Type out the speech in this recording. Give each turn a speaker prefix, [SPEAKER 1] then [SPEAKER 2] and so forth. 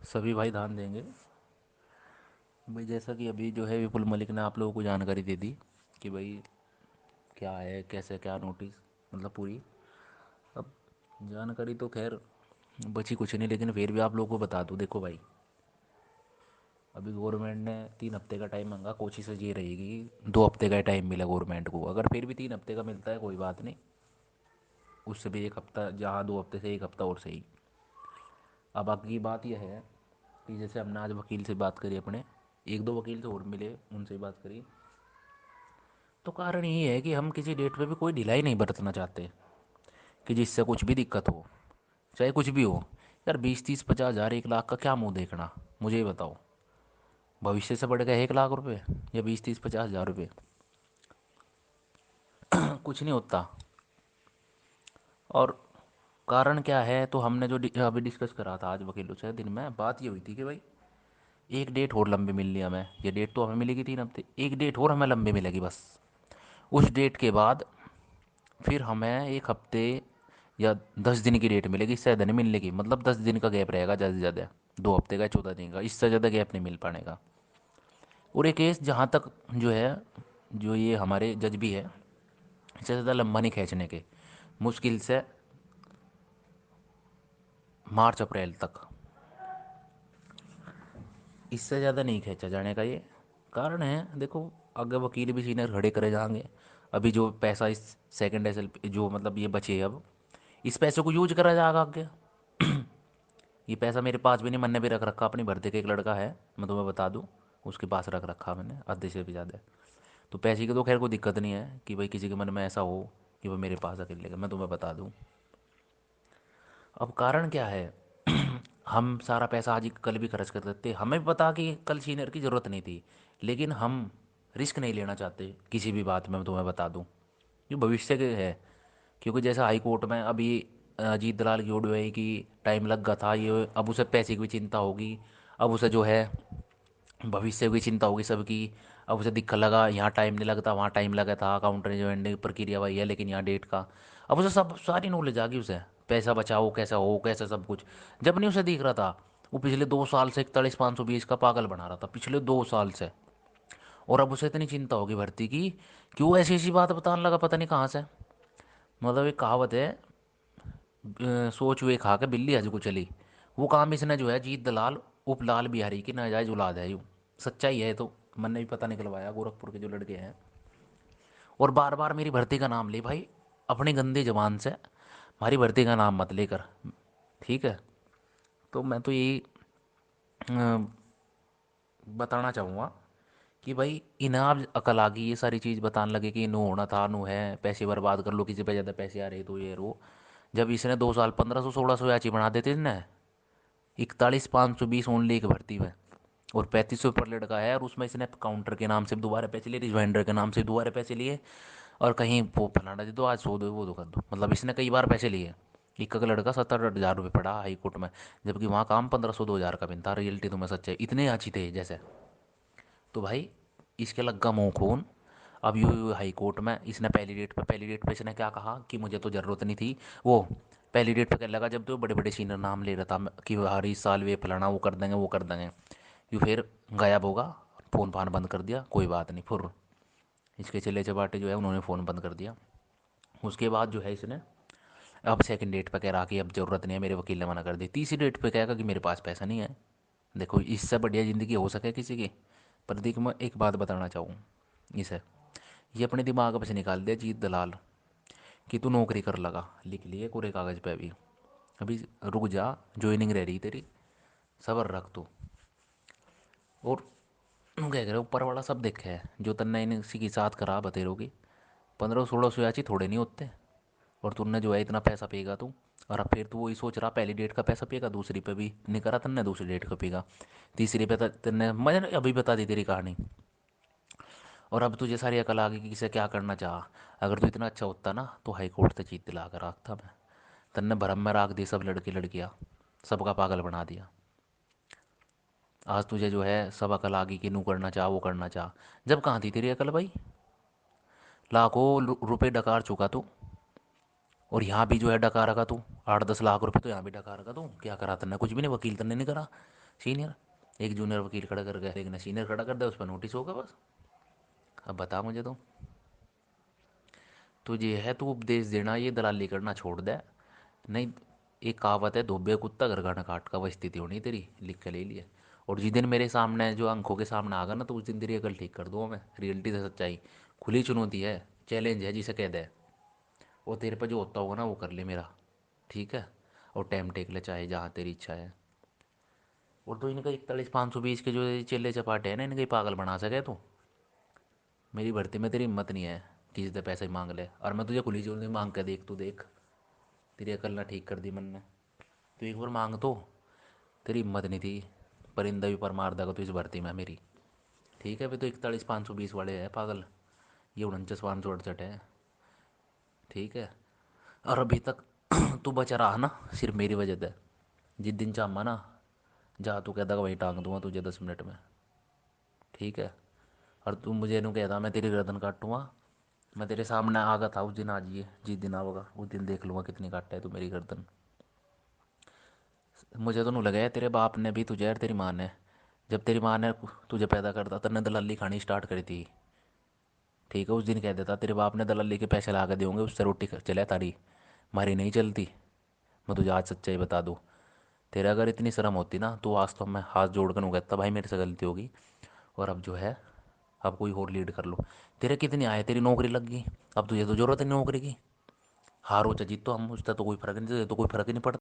[SPEAKER 1] सभी भाई ध्यान देंगे। भाई जैसा कि अभी जो है विपुल मलिक ने आप लोगों को जानकारी दे दी कि भाई क्या है कैसे क्या नोटिस, मतलब पूरी। अब जानकारी तो खैर बची कुछ नहीं, लेकिन फिर भी आप लोगों को बता दूं। देखो भाई, अभी गवर्नमेंट ने 3 हफ्ते का टाइम मांगा, कोशिश ये रहेगी 2 हफ्ते का टाइम मिला गवर्नमेंट को। अगर फिर भी 3 हफ्ते का मिलता है कोई बात नहीं, उससे भी 1 हफ्ता, जहाँ 2 हफ्ते से 1 हफ्ता और सही। अब आगे बात यह है कि जैसे हमने आज वकील से बात करी, अपने एक दो वकील से और मिले, उनसे बात करी, तो कारण ये है कि हम किसी डेट पे भी कोई ढिलाई नहीं बरतना चाहते कि जिससे कुछ भी दिक्कत हो, चाहे कुछ भी हो। यार 20 30 50 हज़ार 1 लाख का क्या मुंह देखना, मुझे ये बताओ। भविष्य से बढ़ गए 1 लाख रुपए या 20 30 50 हज़ार रुपये? कुछ नहीं होता। और कारण क्या है, तो हमने जो अभी डिस्कस करा था आज वकीलों से, दिन में बात ये हुई थी कि भाई एक डेट और लंबी मिलनी हमें। ये डेट तो हमें मिलेगी 3 हफ्ते, एक डेट और हमें लंबी मिलेगी बस। उस डेट के बाद फिर हमें 1 हफ्ते या 10 दिन की डेट मिलेगी, इससे ज़्यादा नहीं मिलने की। मतलब 10 दिन का गैप रहेगा ज़्यादा से ज़्यादा, 2 हफ्ते का 14 दिन का, इससे ज़्यादा गैप नहीं मिल पाएगा। और एक केस जहाँ तक जो है, जो ये हमारे जज भी है, इससे ज़्यादा लंबा नहीं खींचने के, मुश्किल से मार्च अप्रैल तक, इससे ज़्यादा नहीं खींचा जाने का। ये कारण है। देखो, आगे वकील भी सीनियर खड़े करे जाएंगे। अभी जो पैसा इस सेकंड एस जो मतलब ये बचे, अब इस पैसे को यूज करा जाएगा आगे। ये पैसा मेरे पास भी नहीं, मैंने भी रख रखा अपनी भर्ती का। एक लड़का है, मैं तुम्हें बता दूं, उसके पास रख रखा मैंने आधे से भी ज़्यादा। तो पैसे की तो खैर कोई दिक्कत नहीं है कि भाई किसी के मन में ऐसा हो कि वो मेरे पास आके लेगा, मैं तुम्हें बता दूं। अब कारण क्या है, हम सारा पैसा आज ही कल भी खर्च कर देते, हमें भी पता कि कल सीनियर की ज़रूरत नहीं थी, लेकिन हम रिस्क नहीं लेना चाहते किसी भी बात में। मैं तुम्हें बता दूं, ये भविष्य के है। क्योंकि जैसे हाई कोर्ट में अभी अजीत दलाल की ऑडियो है कि टाइम लग गया था ये, अब उसे पैसे की भी चिंता होगी। अब उसे जो है भविष्य की चिंता होगी सबकी। अब उसे दिक्कत लगा, यहाँ टाइम नहीं लगता, वहाँ टाइम लगा था, अकाउंट जो एंडिंग प्रक्रिया वही है, लेकिन यहाँ डेट का। अब उसे सब सारी नॉलेज आ गई उसे, पैसा बचाओ कैसा हो कैसा सब कुछ। जब नहीं उसे दिख रहा था, वो पिछले 2 साल से 41 520 का पागल बना रहा था, पिछले 2 साल से। और अब उसे इतनी चिंता होगी भर्ती की कि वो ऐसी ऐसी बात बताने लगा, पता नहीं कहाँ से। मतलब एक कहावत है, सोच हुए खा के बिल्ली हज को चली। वो काम इसने जो है, जीत दलाल उपलाल बिहारी की नाजायज औलाद है यूँ। सच्चाई है। तो मैंने भी पता निकलवाया, गोरखपुर के जो लड़के हैं, और बार बार मेरी भर्ती का नाम ले भाई, अपनी गंदी जबान से हमारी भर्ती का नाम मत लेकर, ठीक है। तो मैं तो यही बताना चाहूँगा कि भाई इनाम अकल आ गई, ये सारी चीज़ बताने लगे कि नू होना था, नू है, पैसे बर्बाद कर लो, किसी पे ज़्यादा पैसे आ रहे तो ये रो। जब इसने 2 साल 1500 1600 याची बना देते थे ना, 41 520 ओनली एक भर्ती में, और 3500 पर लड़का है, और उसमें इसने काउंटर के नाम से भी दोबारा पैसे लिए, रिजवाइंडर के नाम से भी दोबारा पैसे लिए, और कहीं वो फलाना दे दो, आज सो दो, वो दो कर दो, मतलब इसने कई बार पैसे लिए। एक का लड़का 70 80 हज़ार रुपये पड़ा हाई कोर्ट में, जबकि वहाँ काम 1500 2000 का भी था। रियलिटी तुम्हें सच्चाई इतने अच्छी थे जैसे। तो भाई इसके लग्गा मुँह खून। अब यू हाई कोर्ट में इसने पहली डेट पे इसने क्या कहा कि मुझे तो ज़रूरत नहीं थी। वो पहली डेट पे क्या लगा, जब तो बड़े बड़े सीनियर नाम ले रहा था कि हर इस साल वे फलाना वो कर देंगे वो कर देंगे। यू फिर गायब होगा, फ़ोन फान बंद कर दिया, कोई बात नहीं, फुर इसके चले चपाटे जो है उन्होंने फ़ोन बंद कर दिया। उसके बाद जो है इसने अब सेकंड डेट पे कह रहा कि अब ज़रूरत नहीं है, मेरे वकील ने मना कर दी। तीसरी डेट पे कहेगा कि मेरे पास पैसा नहीं है। देखो, इससे बढ़िया ज़िंदगी हो सके किसी की? पर देख, मैं एक बात बताना चाहूँ इसे, ये अपने दिमाग में से निकाल दिया जीत दलाल कि तू नौकरी कर लगा, लिख लिए कोरे कागज़ पे। अभी रुक जा, ज्वाइनिंग रह रही तेरी, सबर रख तू। और क्या कह रहे, ऊपर वाला सब देखे है, जो तन्ने इन इसी के साथ करा बतेरों की। 1500 1600 याची थोड़े नहीं होते। और तूने जो है इतना पैसा पेगा तू, और अब फिर तू वही सोच रहा पहली डेट का पैसा पेगा, दूसरी पे भी नहीं करा तन्ने, दूसरी डेट का पेगा, तीसरी पे तन्ने मैंने अभी बता दी तेरी कहानी। और अब तुझे सारी अकल आ गई कि किसे क्या करना चाह। अगर तू इतना अच्छा होता ना, तो हाई कोर्ट से जीत दिला कर रखता मैं। तन्ने भरम में राख दी सब लड़के लड़कियाँ, सबका पागल बना दिया। आज तुझे जो है सब अकल आ गई कि नू करना चाह वो करना चाह। जब कहाँ थी तेरी अकल भाई? लाखों रुपए डकार चुका तू, और यहाँ भी जो है डका रखा तू। 8 10 लाख रुपए तो यहाँ भी डका रखा तू। क्या करा तन्ने? कुछ भी नहीं, वकील तन्ने नहीं करा। सीनियर, एक जूनियर वकील खड़ा कर गया, एक ने सीनियर खड़ा कर दिया, उस पर नोटिस होगा बस। अब बता मुझे तो ये है, तू उपदेश देना ये दलाली करना छोड़ दे। नहीं, एक कहावत है, धोबे कुत्ता घर का न काट का, वह स्थिति होनी तेरी, लिख के ले लिए। और जिस दिन मेरे सामने जो आंखों के सामने आगा ना, तो उस दिन तेरी अकल ठीक कर दूंगा मैं, रियलिटी से सच्चाई। खुली चुनौती है, चैलेंज है जिसे कह दे। वो तेरे पे जो होता होगा ना वो कर ले मेरा, ठीक है। और टाइम टेक ले चाहे जहाँ तेरी इच्छा है। और तो इनका 41,520 के जो ये चेले चपाटे हैं ना, इनके पागल बना सके तो। मेरी भर्ती में तेरी हिम्मत नहीं है कि जितने पैसे मांग ले, और मैं तुझे खुली चुनौती मांग के देख, तू देख। तेरी अकल ना ठीक कर दी मन ने। तू एक बार मांग तो, तेरी हिम्मत नहीं थी, परिंदा भी पर मार देगा तो इस भर्ती में मेरी। ठीक है, अभी तो 41,520 वाले हैं पागल, ये 49,568 है। ठीक है। और अभी तक तू बचा रहा ना सिर्फ मेरी वजह से। जिस दिन चाहमा ना, जहाँ तू कहता वहीं टांग दूंगा तुझे 10 मिनट में। ठीक है। और तू मुझे नू कहता मैं तेरी गर्दन काटूंगा, मैं तेरे सामने आगा था उस दिन, आज ये जिस दिन आऊँगा उस दिन देख लूँगा कितनी काटा है तू मेरी गर्दन। मुझे तो नहीं लगा है तेरे बाप ने भी तुझे और तेरी माँ ने, जब तेरी माँ ने तुझे पैदा करता तन्ने दलाली खानी स्टार्ट करी थी। ठीक है, उस दिन कह देता तेरे बाप ने दलाली के पैसे ला के देंगे, उससे रोटी चले तारी, हमारी नहीं चलती। मैं तुझे आज सच्चाई बता दूँ, तेरे अगर इतनी शर्म होती ना तो आज तो मैं हाथ जोड़ कर कहता भाई मेरे से गलती होगी, और अब जो है, अब कोई और लीड कर लो। तेरे कितनी आए, तेरी नौकरी लग गई, अब तुझे तो जरूरत है नौकरी की। हारो चाहे जीतो, हम उससे तो कोई फर्क नहीं, तो कोई फर्क ही नहीं पड़ता।